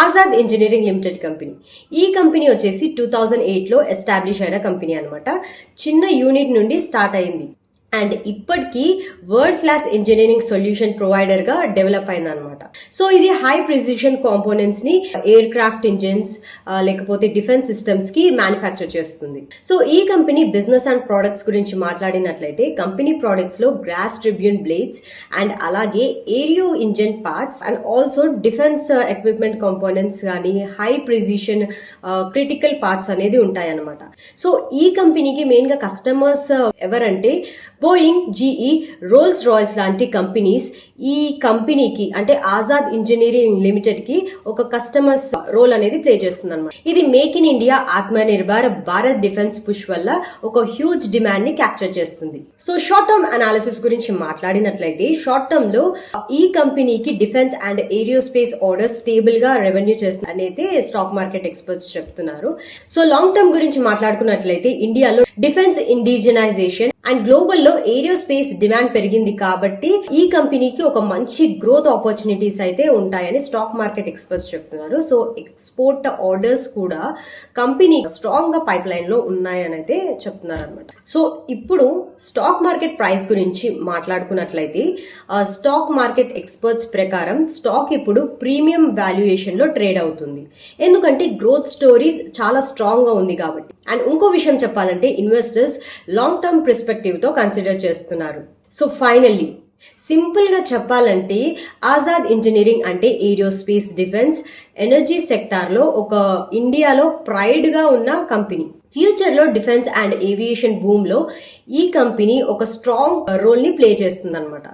Azad engineering limited company. ఈ company వచ్చేసి 2008లో establish అయిన కంపెనీ అనమాట. చిన్న యూనిట్ నుండి స్టార్ట్ అయింది అండ్ ఇప్పటికీ world class engineering solution provider గా డెవలప్ అయింది అనమాట. సో ఇది హై ప్రిసిషన్ కాంపోనెంట్స్ ని ఎయిర్ క్రాఫ్ట్ ఇంజిన్స్ లేకపోతే డిఫెన్స్ సిస్టమ్స్ కి మ్యానుఫ్యాక్చర్ చేస్తుంది. సో ఈ కంపెనీ బిజినెస్ అండ్ ప్రొడక్ట్స్ గురించి మాట్లాడినట్లయితే కంపెనీ ప్రొడక్ట్స్ లో గ్రాస్ ట్రిబ్యూన్ బ్లేడ్స్ అండ్ అలాగే aero engine parts and also defence equipment components కానీ హై ప్రిసిషన్ క్రిటికల్ పార్ట్స్ అనేది ఉంటాయన్నమాట. సో ఈ కంపెనీకి మెయిన్ గా కస్టమర్స్ ఎవరంటే బోయింగ్, జీఈ, రోల్స్ రాయ్స్ లాంటి కంపెనీస్ ఈ కంపెనీకి అంటే ఆజాద్ ఇంజనీరింగ్ లిమిటెడ్ కి ఒక కస్టమర్స్ రోల్ అనేది ప్లే చేస్తుంది అనమాట. ఇది make in India, Atmanirbhar Bharat defence push వల్ల ఒక హ్యూజ్ డిమాండ్ ని క్యాప్చర్ చేస్తుంది. సో షార్ట్ టర్మ్ అనాలిసిస్ గురించి మాట్లాడినట్లయితే షార్ట్ టర్మ్ లో ఈ కంపెనీకి డిఫెన్స్ అండ్ ఏరియోస్పేస్ ఆర్డర్స్ స్టేబుల్ గా రెవెన్యూ చేస్తుంది అనేది స్టాక్ మార్కెట్ ఎక్స్పర్ట్స్ చెప్తున్నారు. సో లాంగ్ టర్మ్ గురించి మాట్లాడుకున్నట్లయితే ఇండియాలో డిఫెన్స్ ఇండిజినైజేషన్ అండ్ గ్లోబల్ లో ఏరియోస్పేస్ డిమాండ్ పెరిగింది కాబట్టి ఈ కంపెనీకి ఒక మంచి గ్రోత్ ఆపర్చునిటీస్ అయితే ఉంటాయని స్టాక్ మార్కెట్ ఎక్స్పర్ట్స్ చెప్తున్నారు. సో ఎక్స్పోర్ట్ ఆర్డర్స్ కూడా కంపెనీ స్ట్రాంగ్ గా పైప్ లైన్ లో ఉన్నాయని అయితే చెప్తున్నారు అనమాట. సో ఇప్పుడు స్టాక్ మార్కెట్ ప్రైస్ గురించి మాట్లాడుకున్నట్లయితే స్టాక్ మార్కెట్ ఎక్స్పర్ట్స్ ప్రకారం స్టాక్ ఇప్పుడు ప్రీమియం వాల్యుయేషన్ లో ట్రేడ్ అవుతుంది. ఎందుకంటే గ్రోత్ స్టోరీ చాలా స్ట్రాంగ్ గా ఉంది కాబట్టి. అండ్ ఇంకో విషయం చెప్పాలంటే ఇన్వెస్టర్స్ లాంగ్ టర్మ్ పర్స్పెక్టివ్ తో కన్సిడర్ చేస్తున్నారు. సో ఫైనల్లీ సింపుల్ గా చెప్పాలంటే ఆజాద్ ఇంజనీరింగ్ అంటే ఏరోస్పేస్, డిఫెన్స్, ఎనర్జీ సెక్టార్ లో ఒక ఇండియాలో ప్రైడ్ గా ఉన్న కంపెనీ. ఫ్యూచర్ లో డిఫెన్స్ అండ్ ఏవియేషన్ బూమ్ లో ఈ కంపెనీ ఒక స్ట్రాంగ్ రోల్ ని ప్లే చేస్తుంది అనమాట.